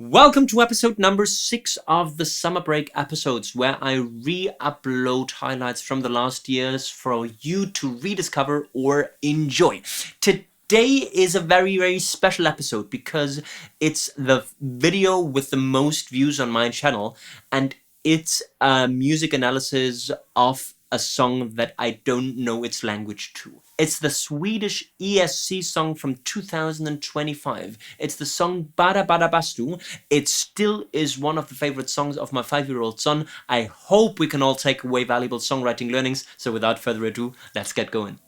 Welcome to episode number 6 of the summer break episodes, where I re-upload highlights from the last years for you to rediscover or enjoy. Today is a very, very special episode because it's the video with the most views on my channel, and it's a music analysis of a song that I don't know its language to. It's the Swedish ESC song from 2025. It's the song Bara, Bada, Bastu. It still is one of the favorite songs of my 5-year-old son. I hope we can all take away valuable songwriting learnings. So without further ado, let's get going.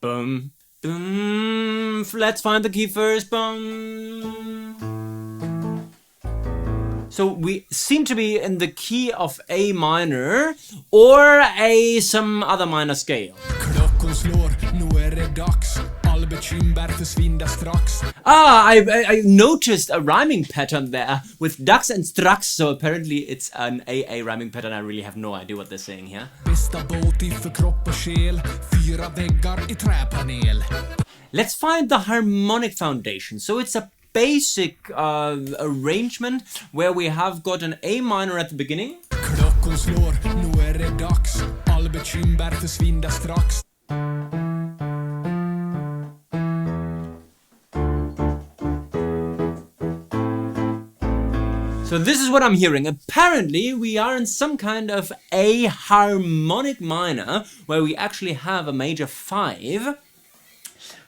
Boom, boom, let's find the key first, boom. So we seem to be in the key of A minor or some other minor scale. I noticed a rhyming pattern there with ducks and strax, so apparently it's an AA rhyming pattern. I really have no idea what they're saying here. Let's find the harmonic foundation. So it's a basic arrangement where we have got an A minor at the beginning. So this is what I'm hearing. Apparently we are in some kind of A harmonic minor where we actually have a major 5.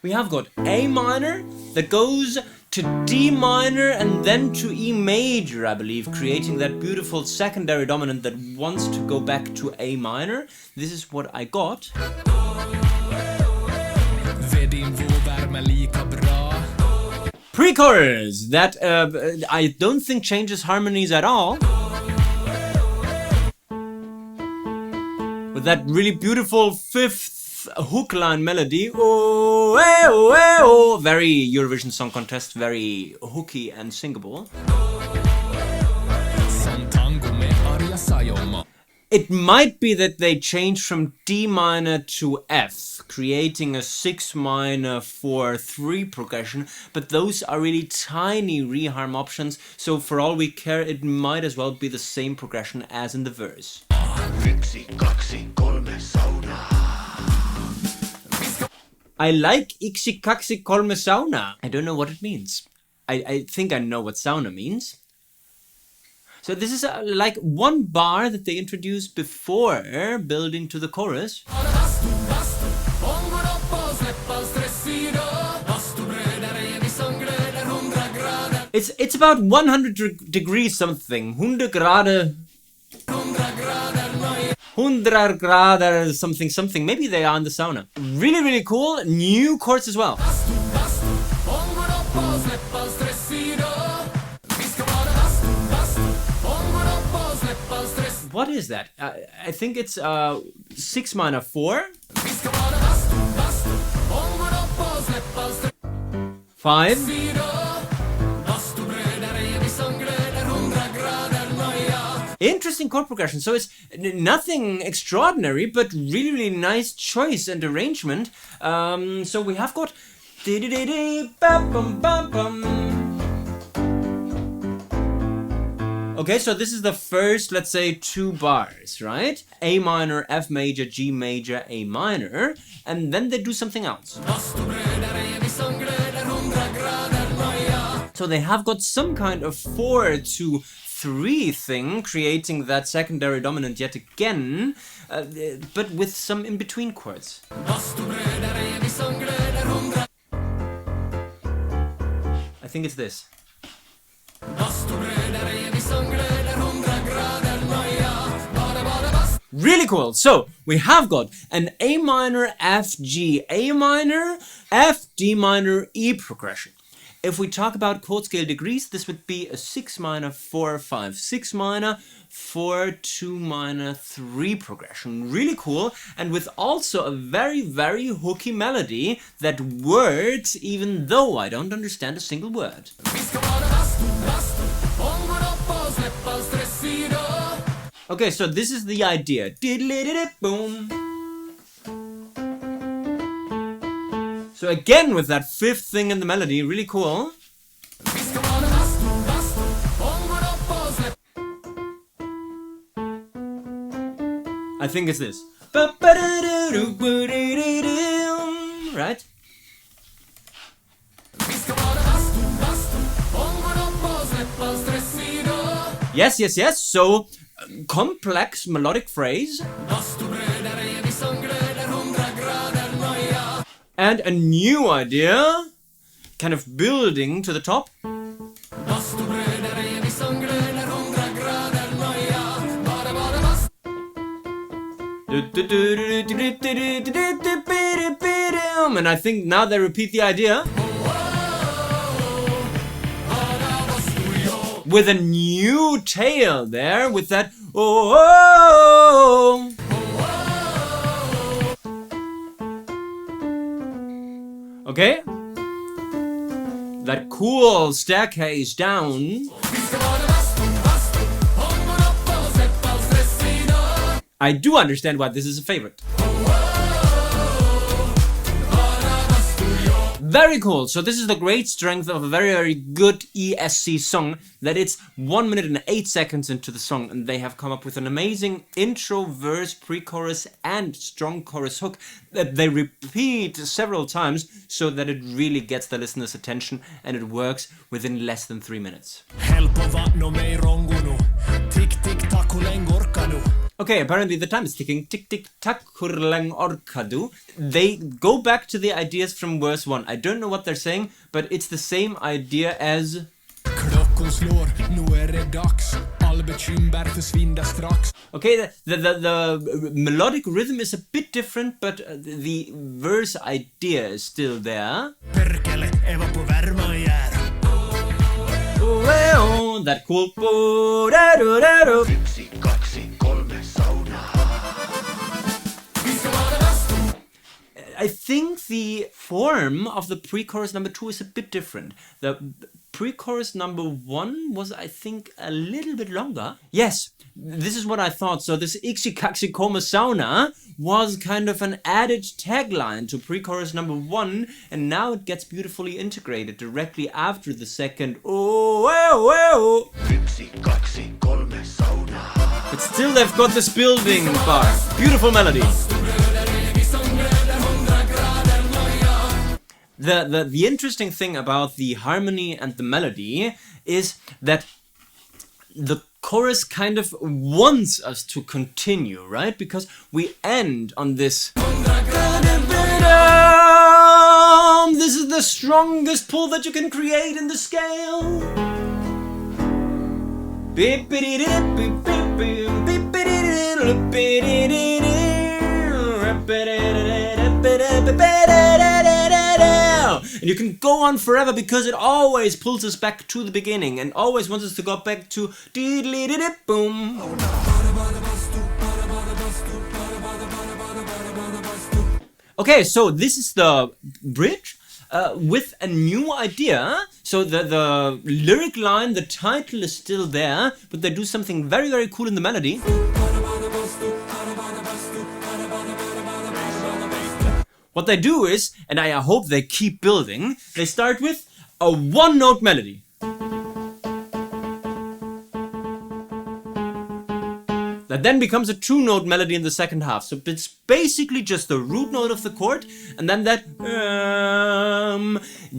We have got A minor that goes to D minor and then to E major, I believe, creating that beautiful secondary dominant that wants to go back to A minor. This is what I got. Pre-chorus that I don't think changes harmonies at all. With that really beautiful 5th hook line melody. Oh, eh, oh, eh, oh. Very Eurovision Song Contest, very hooky and singable. It might be that they changed from D minor to F, creating a 6 minor 4/3 progression, but those are really tiny reharm options, so for all we care, it might as well be the same progression as in the verse. I like iksi kaksi kolme sauna. I don't know what it means. I think I know what sauna means. So this is like one bar that they introduced before building to the chorus. It's about 100 degrees something. 100 grader. 100 grader something something. Maybe they are in the sauna. Really, really cool. New chords as well. What is that? I think it's 6 minor 4. 5. Interesting chord progression. So it's nothing extraordinary, but really, really nice choice and arrangement. So we have got. Okay, so this is the first, let's say, 2 bars, right? A minor, F major, G major, A minor, and then they do something else. So they have got some kind of 4/3 thing, creating that secondary dominant yet again, but with some in-between chords. I think it's this. Really cool. So we have got an A minor, F, G, A minor, F, D minor, E progression. If we talk about chord scale degrees, this would be a 6 minor 4 5 6 minor 4 2 minor 3 progression. Really cool, and with also a very, very hooky melody that works even though I don't understand a single word. Okay, so this is the idea. Boom. So again with that fifth thing in the melody, really cool. I think it's this. Right? Yes, yes, yes. So, complex melodic phrase. And a new idea, kind of building to the top. And I think now they repeat the idea with a new tail there, with that oh. Okay? That cool staircase down. I do understand why this is a favorite. Very cool. So this is the great strength of a very, very good ESC song, that it's 1 minute and 8 seconds into the song, and they have come up with an amazing intro, verse, pre-chorus, and strong chorus hook that they repeat several times so that it really gets the listener's attention, and it works within less than 3 minutes. Okay, apparently the time is ticking. Tick, tick, tack, hurlang orkadu. They go back to the ideas from verse 1. I don't know what they're saying, but it's the same idea as... Okay, the melodic rhythm is a bit different, but the verse idea is still there. That cool... I think the form of the pre-chorus number 2 is a bit different. The pre-chorus number 1 was, I think, a little bit longer. Yes, this is what I thought. So this Ixi Kaxi Koma Sauna was kind of an added tagline to pre-chorus number 1, and now it gets beautifully integrated directly after the second But still they've got this building part. Beautiful melody. The interesting thing about the harmony and the melody is that the chorus kind of wants us to continue, right? Because we end on this. This is the strongest pull that you can create in the scale. And you can go on forever because it always pulls us back to the beginning and always wants us to go back to boom. Okay, so this is the bridge with a new idea. So the lyric line, the title is still there, but they do something very, very cool in the melody. What they do is, and I hope they keep building, they start with a one-note melody. That then becomes a two-note melody in the second half. So it's basically just the root note of the chord, and then that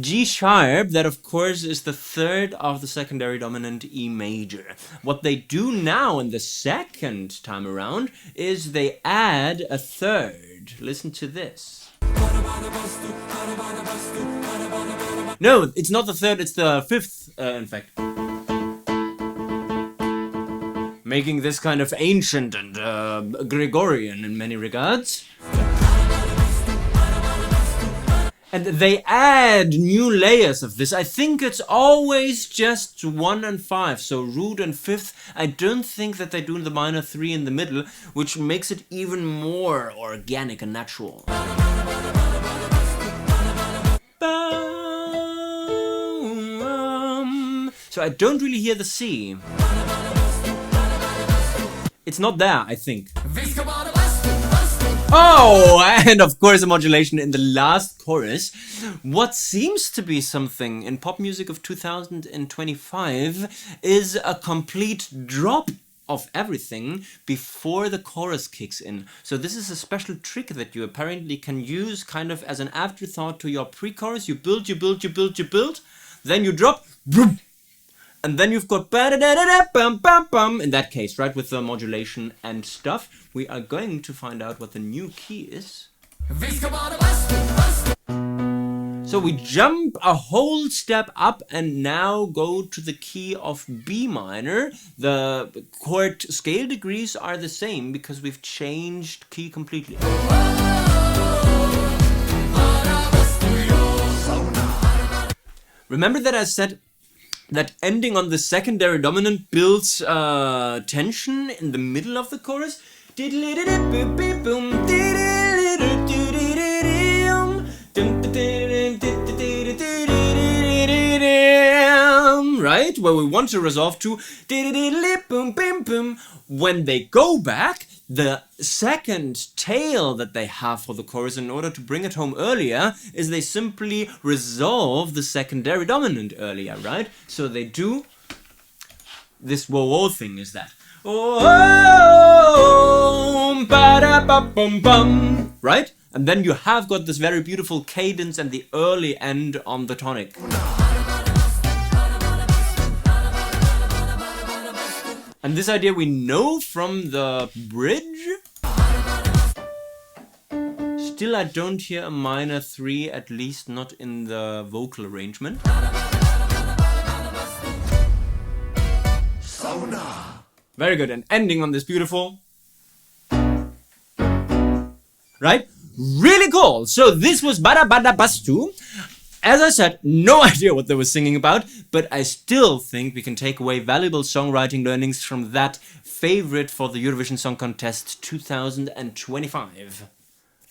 G sharp, that of course is the third of the secondary dominant E major. What they do now in the second time around is they add a third. Listen to this. No, it's not the third, it's the fifth, in fact. Making this kind of ancient and Gregorian in many regards. And they add new layers of this. I think it's always just 1 and 5, so root and fifth. I don't think that they do the minor 3 in the middle, which makes it even more organic and natural. So I don't really hear the C. It's not there, I think. Oh, and of course a modulation in the last chorus. What seems to be something in pop music of 2025 is a complete drop of everything before the chorus kicks in. So this is a special trick that you apparently can use kind of as an afterthought to your pre-chorus. You build, then you drop, boom, and then you've got ba-da-da-da-da-bum-bum-bum in that case, right, with the modulation and stuff. We are going to find out what the new key is. So we jump a whole step up and now go to the key of B minor. The chord scale degrees are the same because we've changed key completely. Remember that I said that ending on the secondary dominant builds tension in the middle of the chorus. Right? Where we want to resolve to. When they go back, the second tail that they have for the chorus in order to bring it home earlier is they simply resolve the secondary dominant earlier, right? So they do this whoa-whoa thing is that. Oh, ba-da-ba-bum-bum, right? And then you have got this very beautiful cadence and the early end on the tonic. And this idea we know from the bridge. Still, I don't hear a minor 3, at least not in the vocal arrangement. Very good, and ending on this beautiful. Right? Really cool! So this was Bara Bada Bastu. As I said, no idea what they were singing about, but I still think we can take away valuable songwriting learnings from that favorite for the Eurovision Song Contest 2025.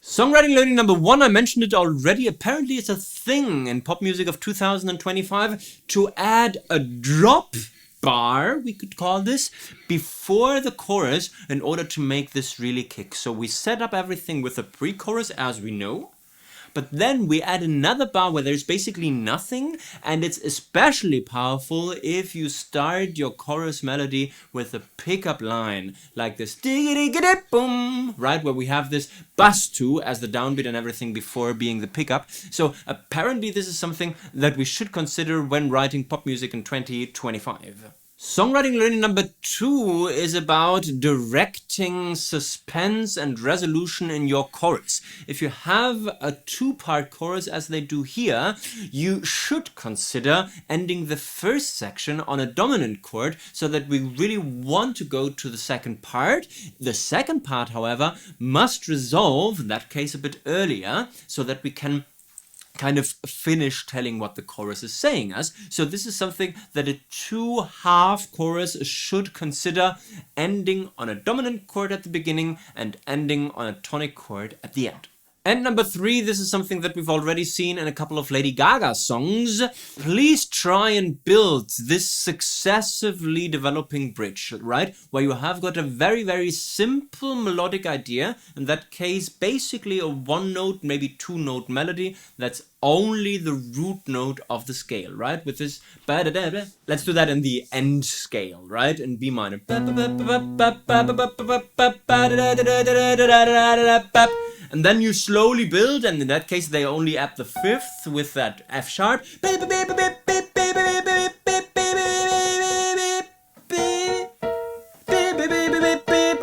Songwriting learning number 1, I mentioned it already. Apparently it's a thing in pop music of 2025 to add a drop bar, we could call this, before the chorus in order to make this really kick. So we set up everything with a pre-chorus as we know. But then we add another bar where there's basically nothing, and it's especially powerful if you start your chorus melody with a pickup line, like this diggity-giddy-boom, right, where we have this Bastu as the downbeat and everything before being the pickup. So apparently this is something that we should consider when writing pop music in 2025. Songwriting learning number 2 is about directing suspense and resolution in your chorus. If you have a 2-part chorus as they do here, you should consider ending the first section on a dominant chord so that we really want to go to the second part. The second part, however, must resolve, in that case a bit earlier, so that we can kind of finish telling what the chorus is saying us. So this is something that a 2-half chorus should consider, ending on a dominant chord at the beginning and ending on a tonic chord at the end. And number 3, this is something that we've already seen in a couple of Lady Gaga songs. Please try and build this successively developing bridge, right? Where you have got a very, very simple melodic idea. In that case, basically a 1-note, maybe 2-note melody that's only the root note of the scale, right? With this, let's do that in the end scale, right? In B minor. And then you slowly build, and in that case they only add the 5th with that F sharp.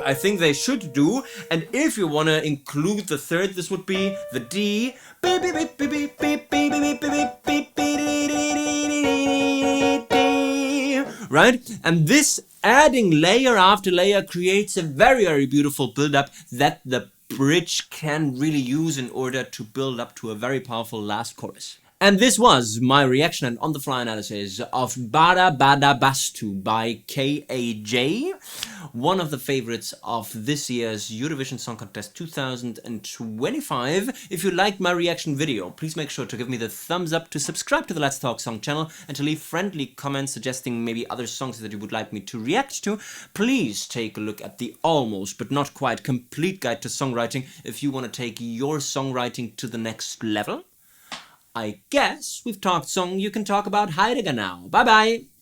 I think they should do, and if you want to include the 3rd, this would be the D. Right? And this adding layer after layer creates a very, very beautiful build-up that the bridge can really use in order to build up to a very powerful last chorus. And this was my reaction and on-the-fly analysis of Bara, Bada, Bastu by KAJ, one of the favorites of this year's Eurovision Song Contest 2025. If you liked my reaction video, please make sure to give me the thumbs up, to subscribe to the Let's Talk Song channel, and to leave friendly comments suggesting maybe other songs that you would like me to react to. Please take a look at the almost but not quite complete guide to songwriting if you want to take your songwriting to the next level. I guess we've talked song, you can talk about Heidegger now. Bye bye!